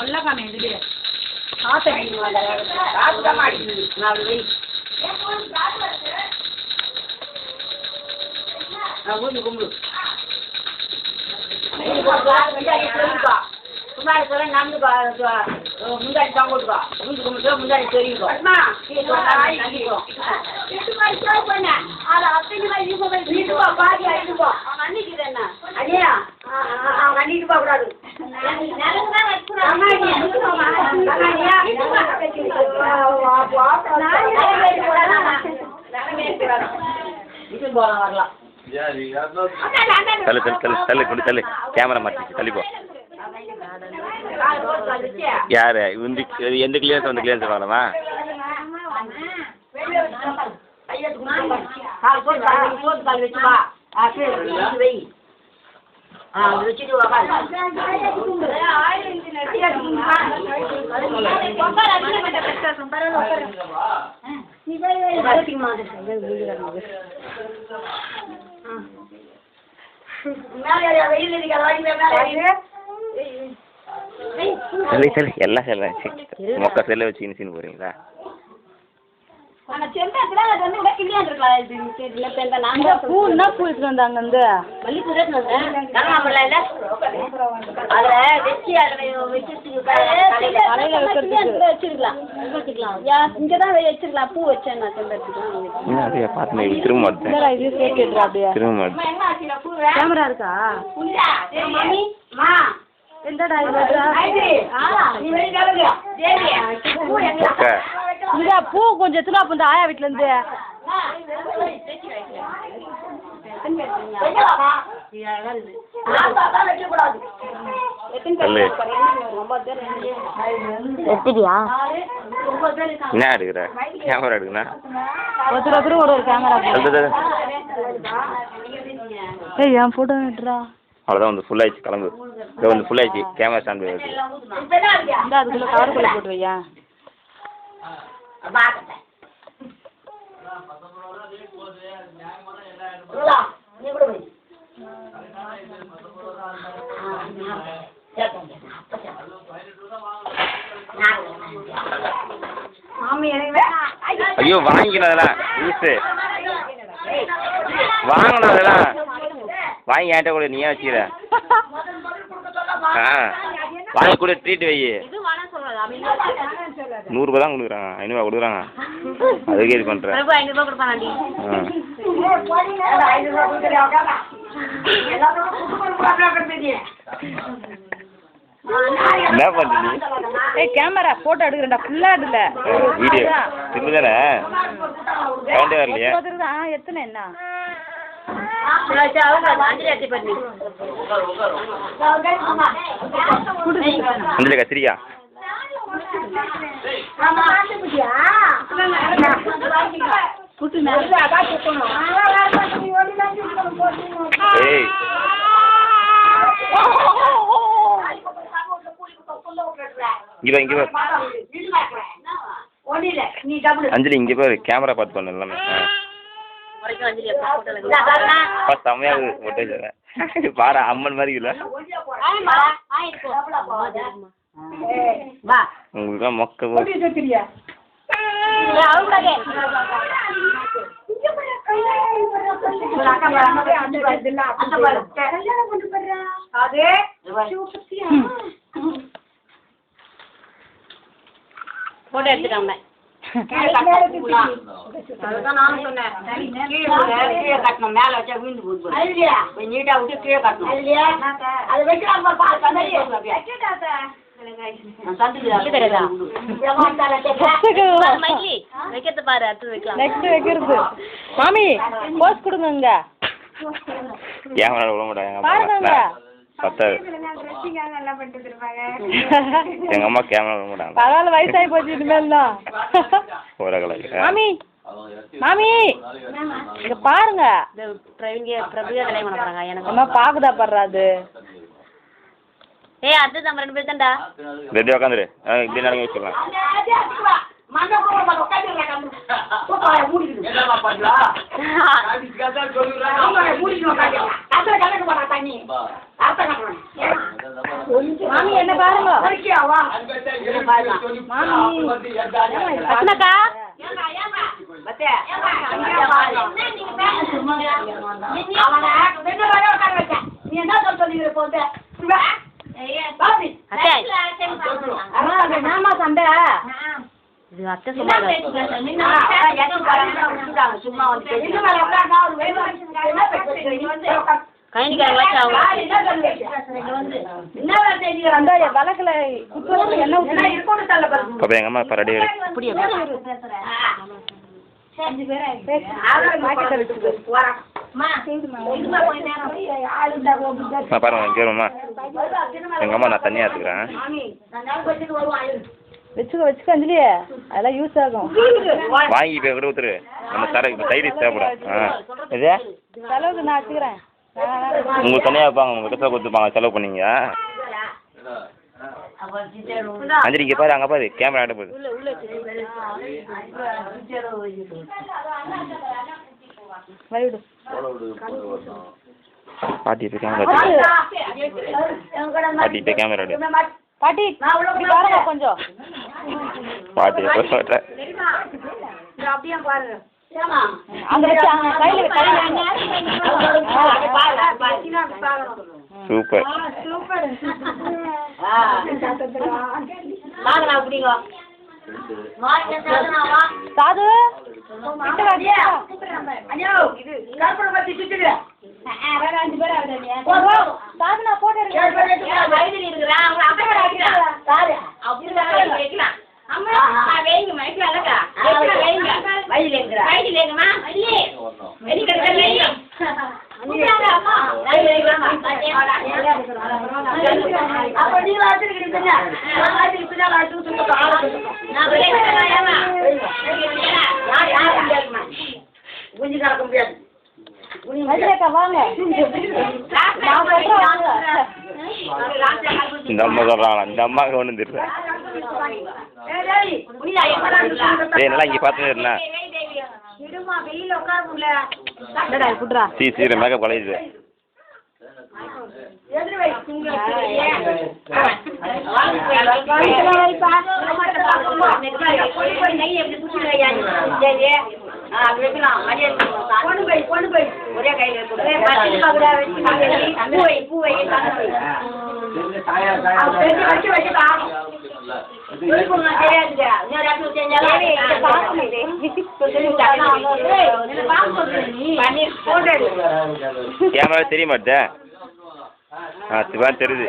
நல்லா காமி இதுலயே காசை காசு தான் மாடி நாலு வை ஊந்து கும்பிடு முன்னாடி சொல்ல நடந்து முந்தாடி தான் போட்டுக்கோ ஊந்து கும்பிட்டு முந்தாடி தெரியுங்க கண்டிட்டு போக கூடாது வரலாம் தள்ளு தள்ளு தள்ளு தள்ளு கொண்டு தள்ளு கேமரா மாட்டிச்சு தள்ளிப்போ யாரு எந்த கிளியன்ஸ் வந்து கிளியன்ஸ் வாங்கலாமா சரி சரி எல்லாம் செல்ல மொக்க செல்ல வச்சு இனிச்சின்னு போறீங்களா பூ எடுத்து வந்தாங்க வந்து மல்லிப்பூ எடுத்து வந்தேன் வச்சிருக்கலாம் இங்கதான் வச்சிருக்கலாம் பூ வச்சேன் நான் திரும்ப திரும்ப கேமரா இருக்கா எந்தடா இந்த பூ கொஞ்சம் எத்தனை அப்போ இந்த ஆயா வீட்டுல இருந்து எடுத்துட்டியா என்ன எடுக்கிற கேமரா எடுக்குண்ணா ஒருத்தர் ஒரு கேமரா ஏய் என் போட்டோ எடுறா அவ்வளோதான் வந்து ஃபுல் ஆயிடுச்சு கிளம்பு இது வந்து ஃபுல் ஆயிடுச்சு கேமரா ஸ்டாண்ட் இந்த அதுக்குள்ள கவருக்குள்ள போட்டு வையா ஐயோ வாங்கிக்கணும் அதெல்லாம் யூஸு வாங்கணும் அதெல்லாம் வாங்கி ஏன்ட்ட கூட நீயே வச்சுக்கிற வாங்கி கூட ட்ரீட் வை 100 ரூபா தான் கொடுக்குறாங்க 500 கொடுக்குறாங்க அதுக்கே இது பண்ணுறேன் என்ன பண்ணுறீங்க கேமரா போட்டோ எடுக்கிறேன்டா ஃபுல்லாக எடுக்கல வீடியோ திரும்ப தானே கவுண்டே வரலையா எத்தனை என்ன அஞ்சலி கத்திரிக்கா ஏய் இங்க பாரு அஞ்சலி இங்க பாரு கேமரா பார்த்து பண்ணு எல்லாமே செம்மையாகுது மொட்டை பாரு அம்மன் மாதிரி இல்லை உங்களுக்கு மொக்க போட்டோ எடுத்துட்டாங்க அதுதான் நானும் சொன்னேன் கீழே கட்டணும் மேல வச்சா வீண்டு போட்டு நீட்டா விட்டு கீழே கட்டணும் அது வைக்கிறது மாமி போஸ் கொடுங்க கேமரா விட மாட்டாங்க பத்தாது எங்க அம்மா கேமரா விட மாட்டாங்க பரவாயில்ல வயசாகி போச்சு இனிமேல் தான் மாமி மாமி இங்க பாருங்க பிரபுயா கல்யாணம் பண்ண போறாங்க எனக்கு அம்மா பாக்குதா படுறாது ஏய் அது நம்ம 2 பேர் தான்டா ரெடி உட்காந்துரு இப்படி நடங்க வச்சுக்கலாம் மாமி என்ன பாருங்க மாமி அக்கா சண்டை இது அத்தை சும்மா வழக்குல எங்க அம்மா இப்போ ரெடி பாருங்க கேளுமா எங்க அம்மா நான் தனியா எடுத்துக்கிறேன் வச்சுக்க அஞ்சலி அதெல்லாம் யூஸ் ஆகும் வாங்கி போய் கூட ஊத்துரு நம்ம சைடு தேவைப்படும் இது செலவுக்கு நான் வச்சுக்கிறேன் உங்களுக்கு தனியாக வைப்பாங்க உங்கள் கிட்ட கொடுத்துப்பாங்க செலவு பண்ணீங்க அஞ்சலி இங்கே பாரு அங்கே பாரு கேமரா ஆட போகுது பாட்டி இப்போ கேமரா பாட்டி இப்போ கேமரா ஆடு பாட்டி பாருங்க கொஞ்சம் பாட்டி எப்போ சொல்கிறேன் சூப்பர் சாது சாதுனா போட்டு இந்த அம்மா சொல்றாங்களா இந்த அம்மாவுக்கு ஒன்று தெரியுது நல்லா இங்கே பார்த்துன்னு சீ மேக்கப் கலையுது ஒரே கையில் கேமரா தெரிய மாட்டே தெரியுது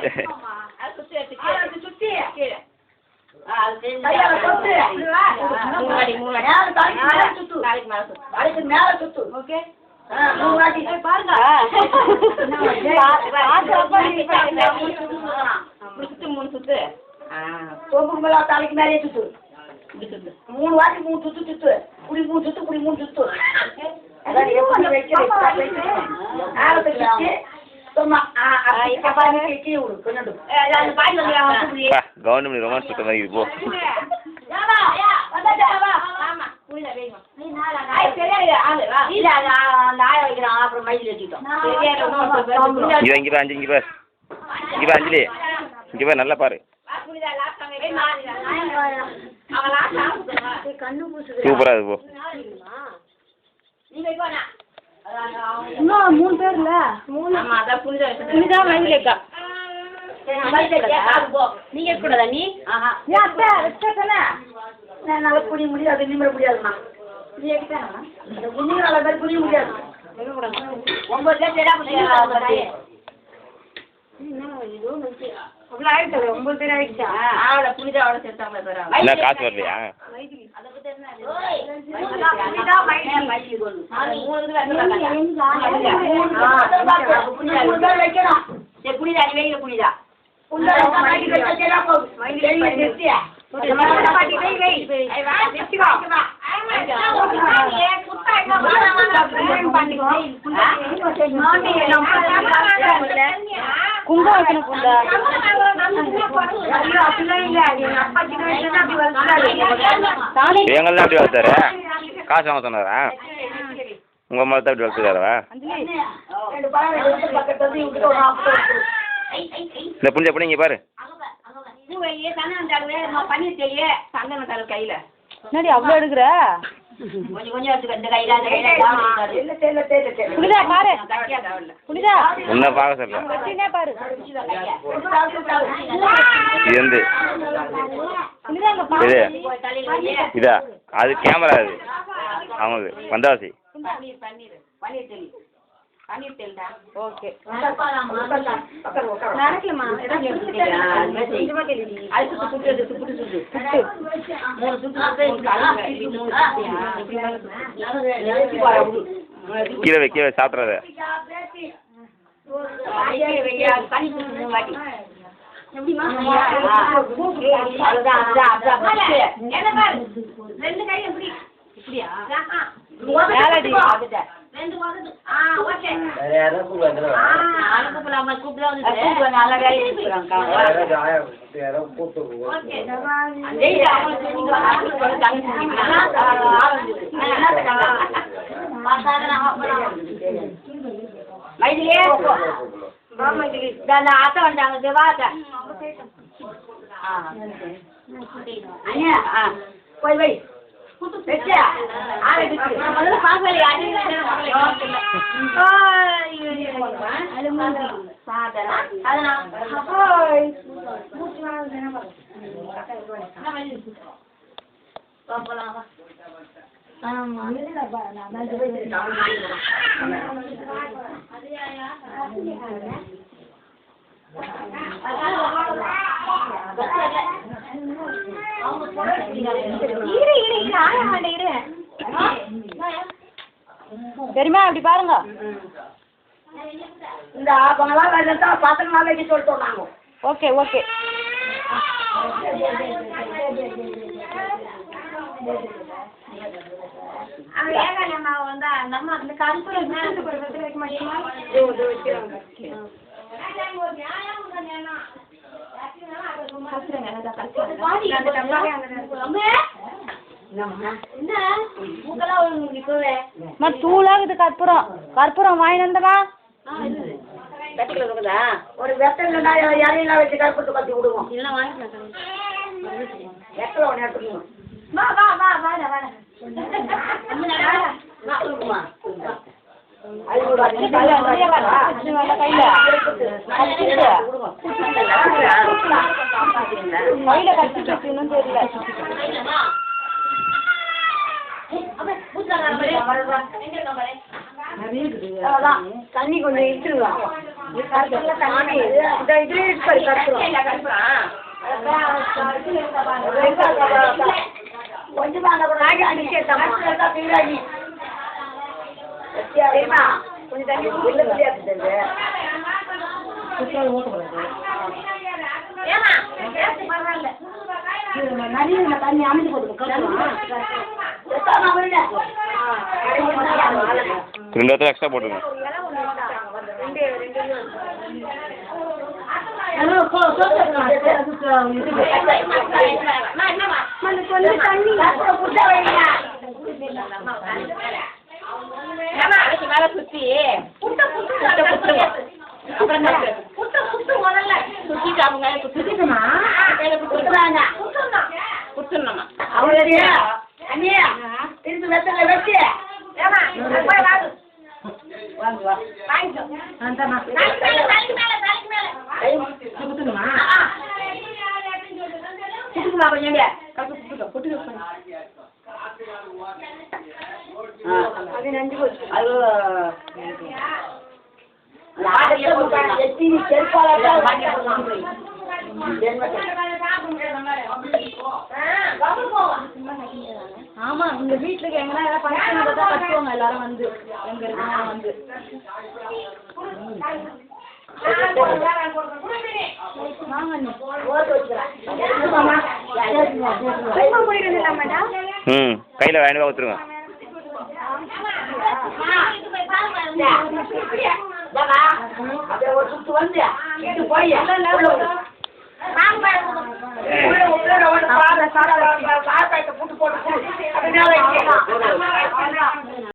தலைக்கு மேலே சுத்து 3 வாட்டி 3 சுத்து சுத்து புடி 3 சுத்து புடி 3 சுத்து அதான் எப்படி வைக்கிறேன் கவர்மெண்ட் ரொமான்ஸ் சுத்த மாதிரி போ இங்கே அஞ்சு இங்கே பாரு இங்கே பாரு அஞ்சலி இங்கே பாரு நல்லா பாரு சூப்பரா இது போ இன்னும் 3 பேர் இல்ல 3 புனிதா மைதிலேக்கா நீங்க கூடதா நீ அத்தை வச்சேன் நல்லா புரிய முடியாது நிமிட முடியாதுமா நீ எடுத்தாங்க இந்த புண்ணிய நல்ல பேர் புரிய முடியாது 9 பேர் என்ன காசு வரலையா புனிதா நீ வெயில புனிதா குங்குமம் வைக்கணும் புண்டா எங்கெல்லாம் அப்படி வளர்த்தாரு காசு வாங்க சொன்னாரா உங்கள் அம்மா தான் அப்படி வளர்த்துக்காரவா இந்த புளிஞ்ச எப்படி இங்கே பாரு. என்னடி அவ்வளோ எடுக்கிற? புனிதா பாரு, புனிதா என்ன பார்க்க சொல்ல பாரு. இது வந்து புனிதா அங்க பாரு. இதா அது கேமரா அது அவங்களுக்கு வந்தாசி. ஓகே கீழே வை கீழே சாப்பிட்றத. ஆத்த வந்தாங்க போய் வை தெரியுமா அப்படி பாருங்க. இந்த பாத்திரமா வைக்க சொல்லிட்டோம் நாங்க. ஓகே ஓகே தூளாகுது கற்பூரம். கற்பூரம் வாங்கி வந்தமா ஒரு வெத்தல இலையில வச்சு கற்பூரத்தை கட்டி விடுவோம். வெத்தலை ஒன்று எடுத்துக்கணும். கையில கட்டிட்டு தெரியல. தண்ணி கொஞ்சம் இட்டுருவோம். கொஞ்சமா கொஞ்சம் தண்ணி தண்ணி அமைச்சு போட்டு 2 இடத்துல எக்ஸ்ட்ரா போட்டுருங்க. திருப்பி வெத்தலை வச்சு ஆமா இந்த வீட்டுக்கு எங்கன்னா ஏதாவது ஃபங்க்ஷன் தான் கட்டுவாங்க எல்லாரும் வந்து எங்க இருக்காங்க வந்து கையில் வாங்கி ஊற்றுருங்க. ஒரு சுத்து வந்து போய் போட்டு